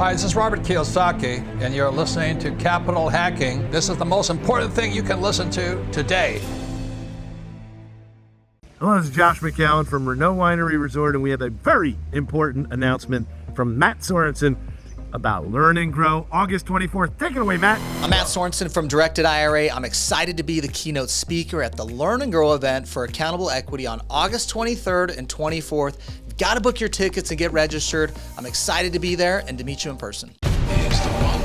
Hi, this is Robert Kiyosaki, and you're listening to Capital Hacking. This is the most important thing you can listen to today. Hello, this is Josh McCown from Renault Winery Resort, and we have a very important announcement from Matt Sorensen about Learn and Grow, August 24th. Take it away, Matt. I'm Matt Sorensen from Directed IRA. I'm excited to be the keynote speaker at the Learn and Grow event for Accountable Equity on August 23rd and 24th. You've got to book your tickets and get registered. I'm excited to be there and to meet you in person. Here's the one.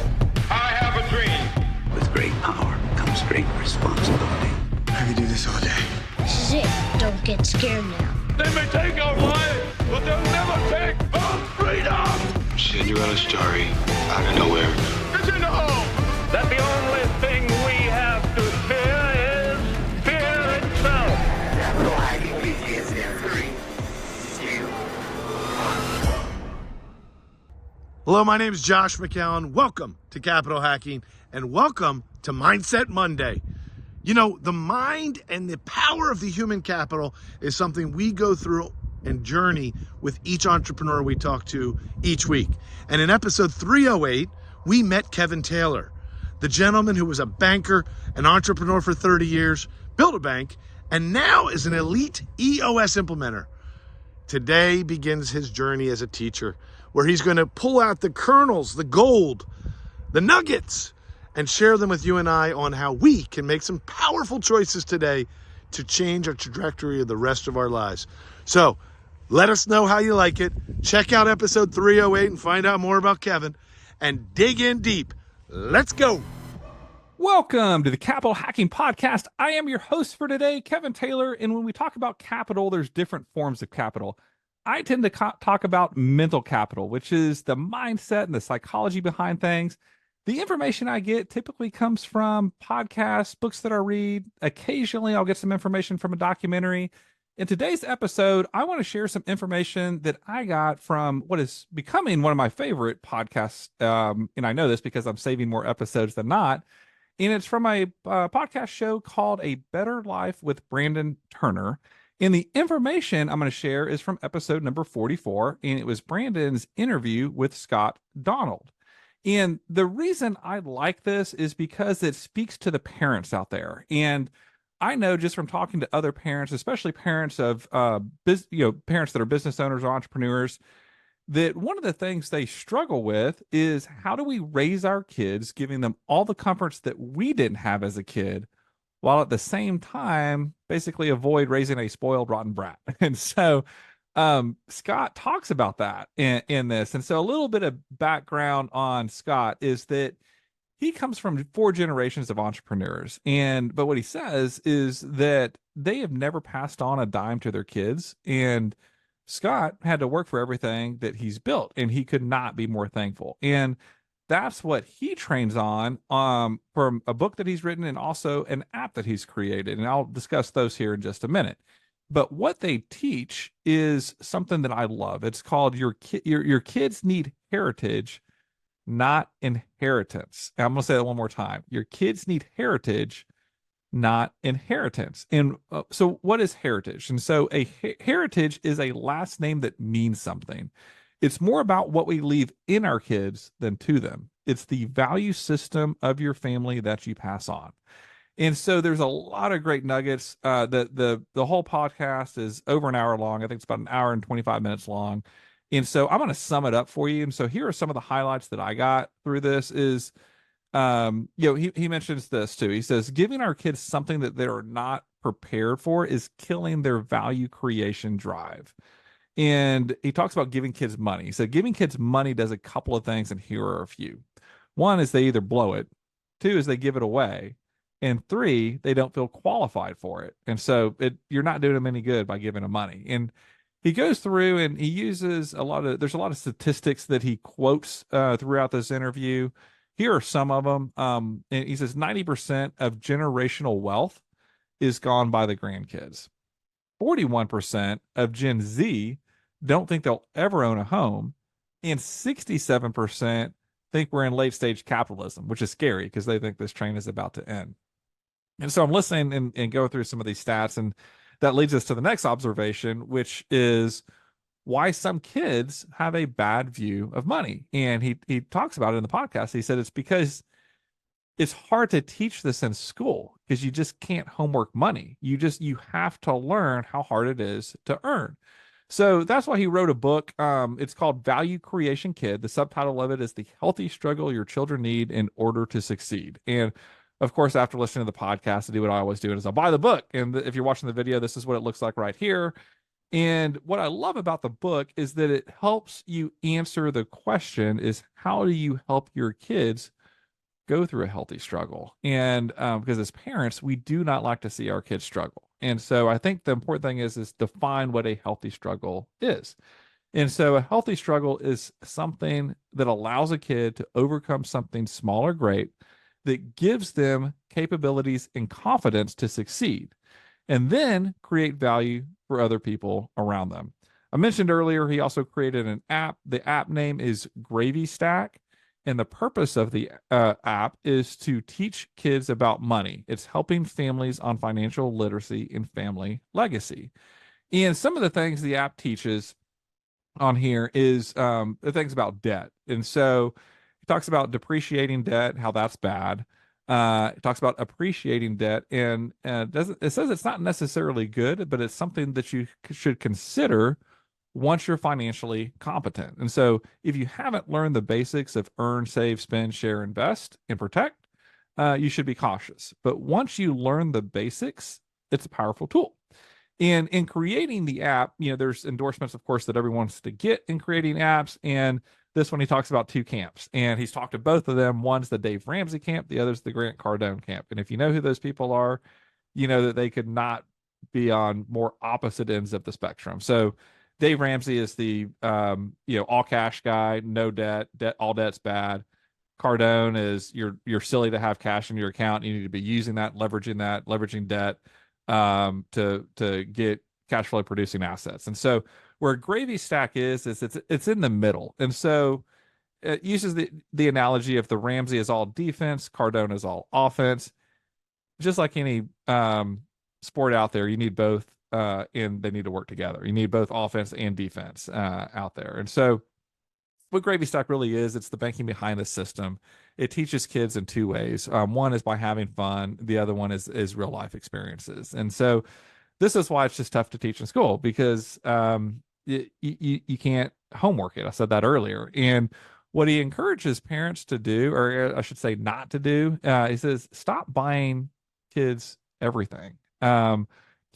I have a dream. With great power comes great responsibility. I can do this all day. This is it. Don't get scared now. They may take our life, but they'll never take our freedom. Cinderella story out of nowhere. It's in the hole. That the only thing we have to fear is fear itself. Capital Hacking begins in 3, 2, 1. Hello, my name is Josh McCown. Welcome to Capital Hacking, and welcome to Mindset Monday. You know, the mind and the power of the human capital is something we go through and journey with each entrepreneur we talk to each week. And in episode 308, we met Kevin Taylor, the gentleman who was a banker, an entrepreneur for 30 years, built a bank, and now is an elite EOS implementer. Today begins his journey as a teacher, where he's going to pull out the kernels, the gold, the nuggets, and share them with you and I on how we can make some powerful choices today to change our trajectory of the rest of our lives. So let us know how you like it. Check out episode 308 and find out more about Kevin and dig in deep. Let's go. Welcome to the Capital Hacking Podcast. I am your host for today, Kevin Taylor. And when we talk about capital, there's different forms of capital. I tend to talk about mental capital, which is the mindset and the psychology behind things. The information I get typically comes from podcasts, books that I read. Occasionally, I'll get some information from a documentary. In today's episode, I want to share some information that I got from what is becoming one of my favorite podcasts. And I know this because I'm saving more episodes than not. And it's from a podcast show called A Better Life with Brandon Turner. And the information I'm going to share is from episode number 44. And it was Brandon's interview with Scott Donald. And the reason I like this is because it speaks to the parents out there. And I know just from talking to other parents, especially parents of parents that are business owners or entrepreneurs, that one of the things they struggle with is how do we raise our kids, giving them all the comforts that we didn't have as a kid, while at the same time basically avoid raising a spoiled, rotten brat. And so Scott talks about that in this. And so a little bit of background on Scott is that he comes from 4 generations of entrepreneurs. But what he says is that they have never passed on a dime to their kids. And Scott had to work for everything that he's built, and he could not be more thankful. And that's what he trains on from a book that he's written and also an app that he's created. And I'll discuss those here in just a minute. But what they teach is something that I love. It's called your kids need heritage, not inheritance. And I'm going to say that one more time. Your kids need heritage, not inheritance. And so what is heritage? And so a heritage is a last name that means something. It's more about what we leave in our kids than to them. It's the value system of your family that you pass on. And so there's a lot of great nuggets. The whole podcast is over an hour long. I think it's about an hour and 25 minutes long. And so I'm going to sum it up for you. And so here are some of the highlights that I got through this is, he mentions this too. He says, giving our kids something that they're not prepared for is killing their value creation drive. And he talks about giving kids money. So giving kids money does a couple of things, and here are a few. One is they either blow it. 2 is they give it away. And 3, they don't feel qualified for it. And so you're not doing them any good by giving them money. And he goes through and he uses there's a lot of statistics that he quotes throughout this interview. Here are some of them. And he says 90% of generational wealth is gone by the grandkids. 41% of Gen Z don't think they'll ever own a home. And 67% think we're in late stage capitalism, which is scary because they think this train is about to end. And so I'm listening and going through some of these stats, and that leads us to the next observation, which is why some kids have a bad view of money. And he talks about it in the podcast. He said it's because it's hard to teach this in school because you just can't homework money. You have to learn how hard it is to earn. So that's why he wrote a book. It's called Value Creation Kid. The subtitle of it is The Healthy Struggle Your Children Need in Order to Succeed. And of course, after listening to the podcast, I do what I always do is I'll buy the book. And if you're watching the video, this is what it looks like right here. And what I love about the book is that it helps you answer the question is how do you help your kids go through a healthy struggle? And because as parents, we do not like to see our kids struggle. And so I think the important thing is define what a healthy struggle is. And so a healthy struggle is something that allows a kid to overcome something small or great that gives them capabilities and confidence to succeed, and then create value for other people around them. I mentioned earlier, he also created an app. The app name is Gravy Stack. And the purpose of the app is to teach kids about money. It's helping families on financial literacy and family legacy. And some of the things the app teaches on here is the things about debt. And so he talks about depreciating debt, how that's bad. It talks about appreciating debt, and it says it's not necessarily good, but it's something that you should consider once you're financially competent. And so if you haven't learned the basics of earn, save, spend, share, invest, and protect, you should be cautious. But once you learn the basics, it's a powerful tool. And in creating the app, there's endorsements, of course, that everyone wants to get in creating apps. And this one, he talks about two camps. And he's talked to both of them. One's the Dave Ramsey camp. The other's the Grant Cardone camp. And if you know who those people are, you know that they could not be on more opposite ends of the spectrum. So Dave Ramsey is the all cash guy, no debt, all debt's bad. Cardone is you're silly to have cash in your account. You need to be using that, leveraging debt to get cash flow producing assets. And so where Gravy Stack is it's in the middle. And so it uses the analogy of the Ramsey is all defense, Cardone is all offense. Just like any sport out there, you need both. And they need to work together. You need both offense and defense out there. And so what Gravy Stack really is, it's the banking behind the system. It teaches kids in two ways. One is by having fun. The other one is real life experiences. And so this is why it's just tough to teach in school because you can't homework it. I said that earlier. And what he encourages parents to do, or I should say not to do, he says, stop buying kids everything.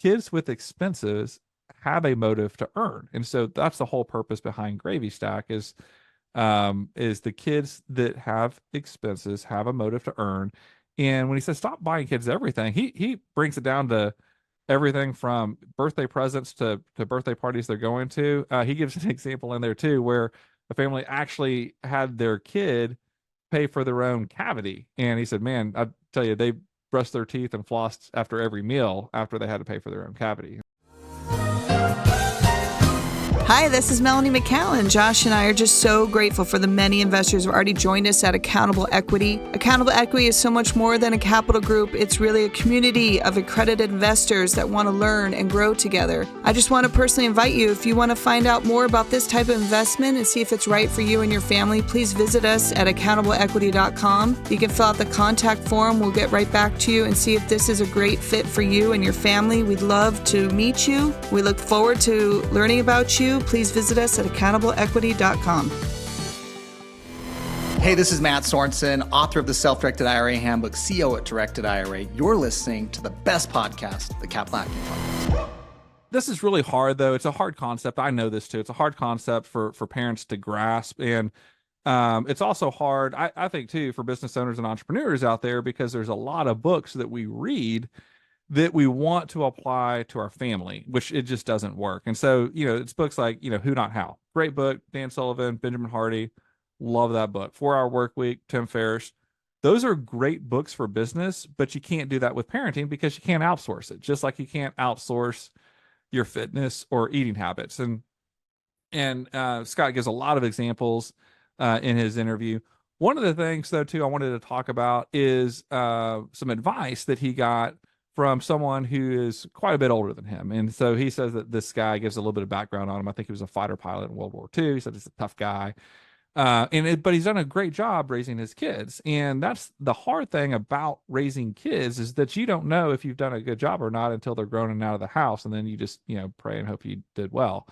Kids with expenses have a motive to earn. And so that's the whole purpose behind Gravy Stack is the kids that have expenses have a motive to earn. And when he says stop buying kids everything, he brings it down to everything from birthday presents to birthday parties they're going to. He gives an example in there too, where a family actually had their kid pay for their own cavity. And he said, man, I tell you, they brushed their teeth and flossed after every meal after they had to pay for their own cavity. Hi, this is Melanie McCallan. Josh and I are just so grateful for the many investors who have already joined us at Accountable Equity. Accountable Equity is so much more than a capital group. It's really a community of accredited investors that want to learn and grow together. I just want to personally invite you, if you want to find out more about this type of investment and see if it's right for you and your family, please visit us at accountableequity.com. You can fill out the contact form. We'll get right back to you and see if this is a great fit for you and your family. We'd love to meet you. We look forward to learning about you. Please visit us at accountableequity.com. Hey, this is Matt Sorensen, author of the Self-Directed IRA Handbook, CEO at Directed IRA. You're listening to the best podcast, the Capital Hacking Podcast. This is really hard, though. It's a hard concept. I know this, too. It's a hard concept for parents to grasp. And it's also hard, I think, too, for business owners and entrepreneurs out there because there's a lot of books that we read that we want to apply to our family, which it just doesn't work. And so, it's books like, Who Not How. Great book, Dan Sullivan, Benjamin Hardy. Love that book. 4 Hour Work Week, Tim Ferriss. Those are great books for business, but you can't do that with parenting because you can't outsource it. Just like you can't outsource your fitness or eating habits. And Scott gives a lot of examples in his interview. One of the things, though, too, I wanted to talk about is some advice that he got from someone who is quite a bit older than him. And so he says that this guy gives a little bit of background on him. I think he was a fighter pilot in World War II. He said he's a tough guy. But he's done a great job raising his kids. And that's the hard thing about raising kids, is that you don't know if you've done a good job or not until they're grown and out of the house. And then you just, pray and hope you did well.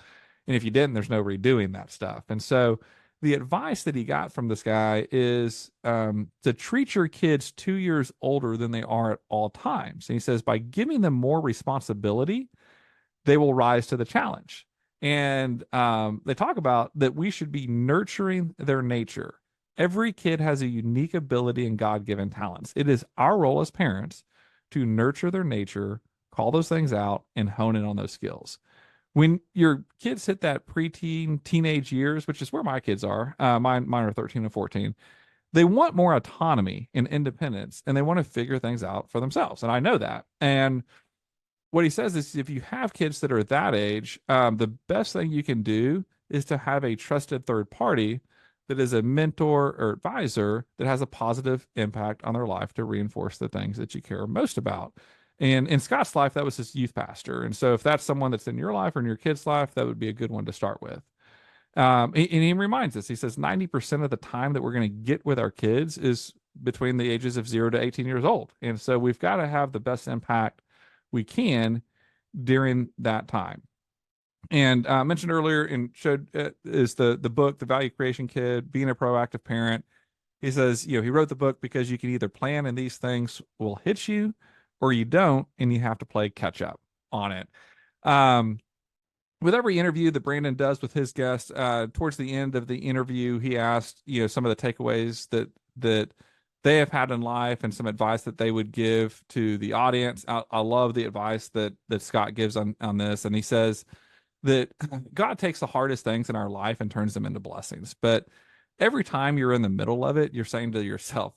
And if you didn't, there's no redoing that stuff. And so the advice that he got from this guy is to treat your kids 2 years older than they are at all times. And he says, by giving them more responsibility, they will rise to the challenge. And they talk about that we should be nurturing their nature. Every kid has a unique ability and God-given talents. It is our role as parents to nurture their nature, call those things out, and hone in on those skills. When your kids hit that preteen, teenage years, which is where my kids are, mine are 13 and 14, they want more autonomy and independence, and they want to figure things out for themselves. And I know that. And what he says is, if you have kids that are that age, the best thing you can do is to have a trusted third party that is a mentor or advisor that has a positive impact on their life to reinforce the things that you care most about. And in Scott's life, that was his youth pastor. And so if that's someone that's in your life or in your kid's life, that would be a good one to start with. And he reminds us, he says 90% of the time that we're going to get with our kids is between the ages of 0 to 18 years old. And so we've got to have the best impact we can during that time. And I mentioned earlier and showed is the book, The Value Creation Kid, Being a Proactive Parent. He says, he wrote the book because you can either plan and these things will hit you, or you don't, and you have to play catch up on it. With every interview that Brandon does with his guests, towards the end of the interview, he asked, some of the takeaways that they have had in life and some advice that they would give to the audience. I love the advice that Scott gives on this. And he says that God takes the hardest things in our life and turns them into blessings. But every time you're in the middle of it, you're saying to yourself,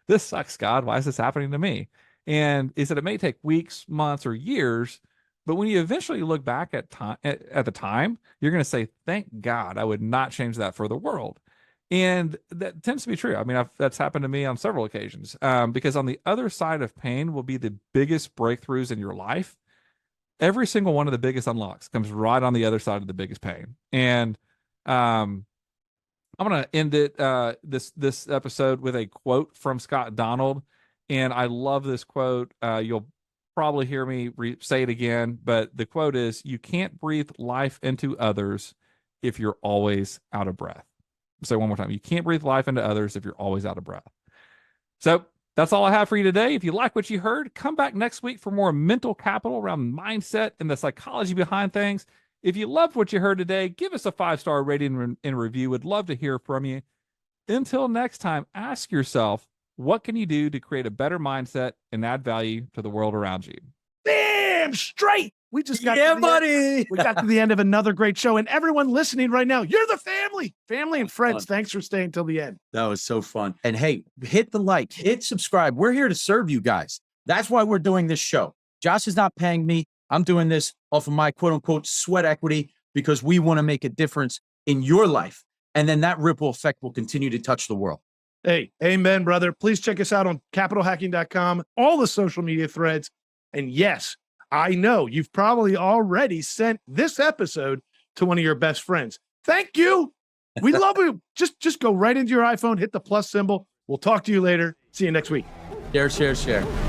this sucks, God. Why is this happening to me? And he said it may take weeks, months, or years, but when you eventually look back at the time, you're going to say, thank God, I would not change that for the world. And that tends to be true. I mean, that's happened to me on several occasions, because on the other side of pain will be the biggest breakthroughs in your life. Every single one of the biggest unlocks comes right on the other side of the biggest pain. And I'm going to end it this episode with a quote from Scott Donald. And I love this quote. You'll probably hear me say it again, but the quote is, you can't breathe life into others if you're always out of breath. I'll say it one more time. You can't breathe life into others if you're always out of breath. So that's all I have for you today. If you like what you heard, come back next week for more mental capital around mindset and the psychology behind things. If you loved what you heard today, give us a 5-star rating and review. Would love to hear from you. Until next time, ask yourself, what can you do to create a better mindset and add value to the world around you? Damn straight. We just got buddy. We got to the end of another great show. And everyone listening right now, you're the family and friends. Thanks for staying till the end. That was so fun. And hey, hit the like, hit subscribe. We're here to serve you guys. That's why we're doing this show. Josh is not paying me. I'm doing this off of my quote unquote sweat equity because we want to make a difference in your life. And then that ripple effect will continue to touch the world. Hey, amen, brother. Please check us out on capitalhacking.com, all the social media threads. And yes, I know you've probably already sent this episode to one of your best friends. Thank you. We love you. Just go right into your iPhone, hit the plus symbol. We'll talk to you later. See you next week. Share.